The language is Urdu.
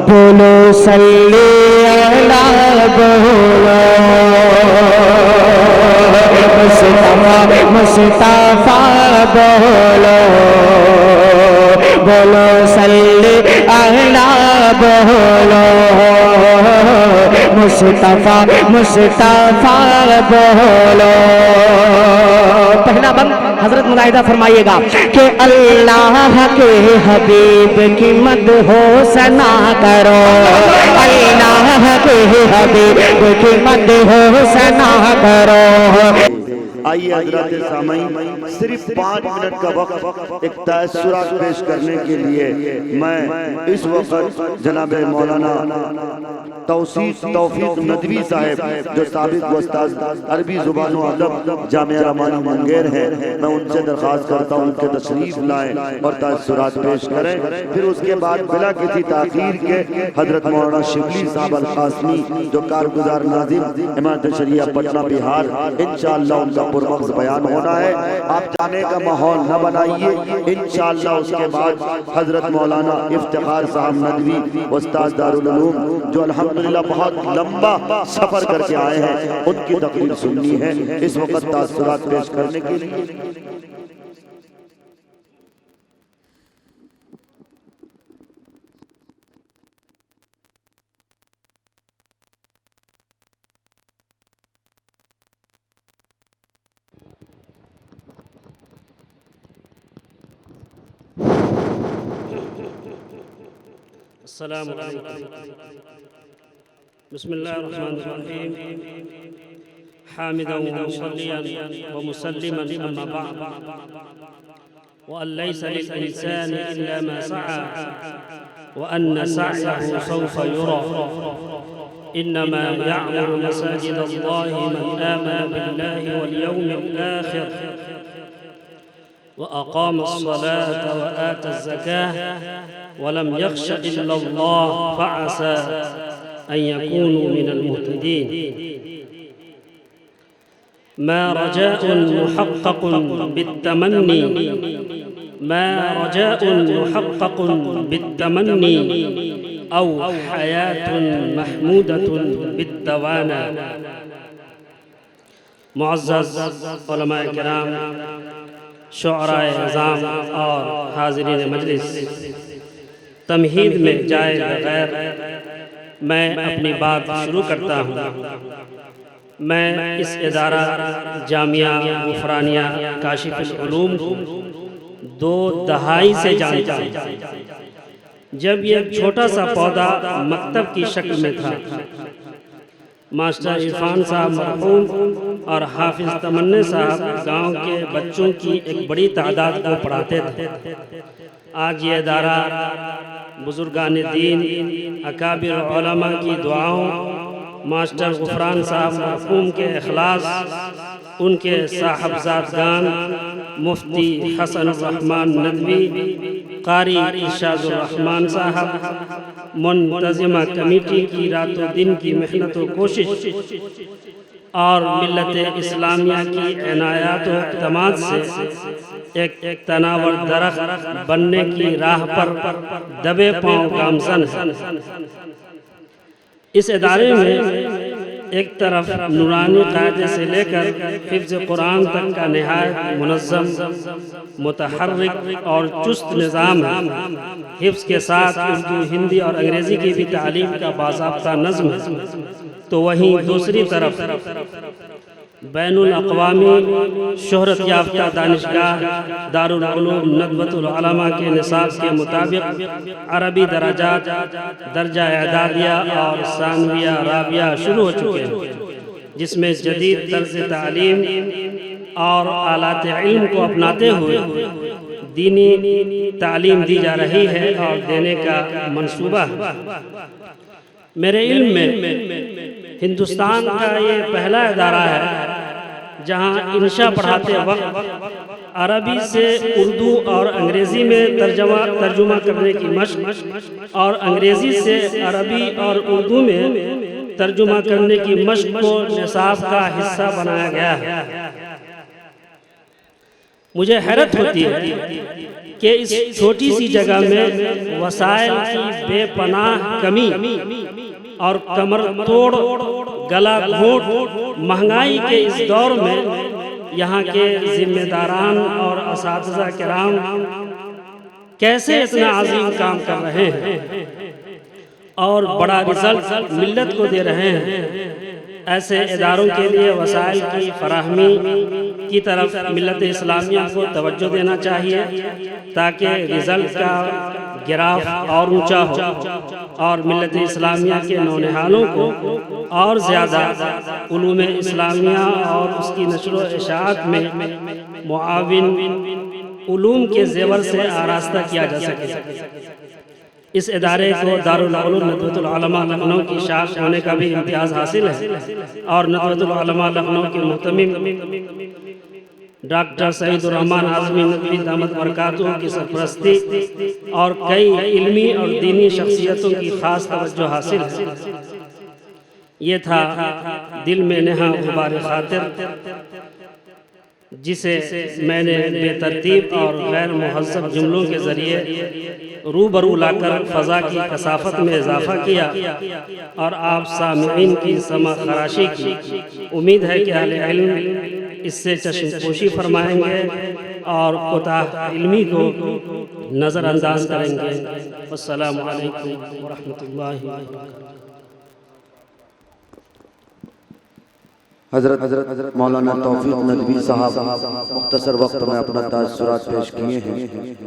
بولو صلی علی بولو مصطفیٰ بولو بولو صلی علی بولو مصطفیٰ بولو. پہلا بند حضرت ملاحظہ فرمائیے گا کہ اللہ کے حبیب کی مدح و ثنا کرو، اللہ کے حبیب کی مدح و ثنا کرو. آئیے حضرات سامعین، صرف 5 منٹ کا وقت ایک تأثرات پیش کرنے کے لیے میں اس وقت جناب مولانا توفیق ندوی صاحب جو سابق استاد عربی زبان و ادب جامعہ رحمانی منگیر ہیں، میں ان سے درخواست کرتا ہوں کہ تشریف لائیں اور تأثرات پیش کریں. پھر اس کے بعد بلا کسی تاخیر کے حضرت مولانا شبلی صاحب القاسمی جو کارگزار ناظم امارت شریعہ پٹنہ بہار، انشاءاللہ ان کا پرمغز بیان ہونا ہے. آپ جانے کا ماحول نہ بنائیے. انشاءاللہ اس کے بعد حضرت مولانا افتخار صاحب ندوی استاد دارالعلوم جو الحمدللہ بہت لمبا سفر کر کے آئے ہیں، ان کی تقریر سننی ہے. اس وقت تاثرات پیش کرنے کے لیے السلام علیکم. بسم اللہ الرحمن الرحیم. حامدا ومصلیا ومسلما اما بعد، وان لیس للانسان الا ما سعى وان سعيه سوف يرى. انما يعمر مساجد الله من آمن بالله واليوم الآخر وأقام الصلاة وآتى الزكاة ولم يخش إلا الله فعسى أن يكونوا من المهتدين. ما رجاء محقق بالتمني، ما رجاء محقق بالتمني أو حياة محمودة بالتوانى. معزز علماء کرام، شعراء عظام اور حاضرین مجلس، تمہید میں جائے بغیر میں اپنی بات شروع کرتا ہوں. میں اس ادارہ جامعہ غفرانیہ کاشف العلوم کو 2 دہائی سے جانتا ہوں. جب یہ چھوٹا سا پودا مکتب کی شکل میں تھا، ماسٹر عرفان صاحب مرحوم اور حافظ تمنے صاحب گاؤں کے بچوں کی ایک بڑی تعداد کو پڑھاتے تھے. آج یہ ادارہ بزرگان دین، اکابر علماء کی دعاؤں، ماسٹر غفران صاحب مرحوم کے اخلاص، ان کے صاحبزادگان مفتی حسن الرحمن ندوی، قاری ارشاد الرحمن صاحب، منتظمہ کمیٹی کی رات و دن کی محنت و کوشش اور ملت اسلامیہ کی عنایات و اقدامات سے ایک تناور درخت بننے کی راہ پر دبے پاؤں گامزن ہے. اس ادارے میں ایک طرف نورانی قاعدے سے لے کر حفظ قرآن تک کا نہایت منظم، متحرک اور چست نظام ہے. حفظ کے ساتھ اردو، ہندی اور انگریزی کی بھی تعلیم کا باضابطہ نظم ہے. تو وہیں دوسری طرف بین الاقوامی شہرت یافتہ دانشگاہ دارالعلوم ندوۃ العلماء کے نصاب کے مطابق عربی درجات درجہ اعدادیہ اور ثانویہ رابعہ شروع ہو چکے ہیں، جس میں جدید طرز تعلیم اور آلات علم کو اپناتے ہوئے دینی تعلیم دی جا رہی ہے اور دینے کا منصوبہ ہے. میرے علم میں ہندوستان کا یہ پہلا ادارہ ہے جہاں انشاء پڑھاتے وقت عربی سے اردو اور انگریزی میں ترجمہ کرنے کی مشق اور انگریزی سے عربی اور اردو میں ترجمہ کرنے کی مشق کو نصاب کا حصہ بنایا گیا ہے. مجھے حیرت ہوتی ہے کہ اس چھوٹی سی جگہ میں وسائل کی بے پناہ کمی اور کمر توڑ گلا گھونٹ مہنگائی کے اس دور میں یہاں کے ذمہ داران اور اساتذہ کرام کیسے اتنا عظیم کام کر رہے ہیں اور بڑا رزلٹ ملت کو دے رہے ہیں۔ ایسے اداروں کے لیے وسائل کی فراہمی کی طرف ملت اسلامیہ کو توجہ دینا چاہیے تاکہ رزلٹ کا گراف اور اونچا ہو اور ملت اسلامیہ کے نونہالوں کو اور زیادہ علوم اسلامیہ اور اس کی نشر و اشاعت میں معاون علوم کے زیور سے آراستہ کیا جا سکے۔ اس ادارے کو دارالعلوم ندوۃ العلماء لکھنؤ کی شاخ ہونے کا بھی امتیاز حاصل ہے اور ندوۃ العلماء لکھنؤ کے مہتمم ڈاکٹر سعید الرحمن اعظمی ندوی دامت برکاتہ کی سرپرستی اور کئی علمی اور دینی شخصیتوں کی خاص توجہ حاصل ہے۔ یہ تھا دل میں نہاں غبار خاطر جسے میں نے بے ترتیب اور غیر مہذب جملوں کے ذریعے روبرو لا کر فضا کی کثافت میں اضافہ کیا اور آپ سامعین کی سمع خراشی کی۔ امید ہے کہ اہل علم اس سے چشم پوشی فرمائیں گے اور کوتاہ علمی کو نظر انداز کریں گے۔ السلام علیکم ورحمۃ اللہ وبرکاتہ۔ حضرت مولانا توفیق ندوی صاحب مختصر وقت میں اپنا تاثرات پیش کیے ہیں۔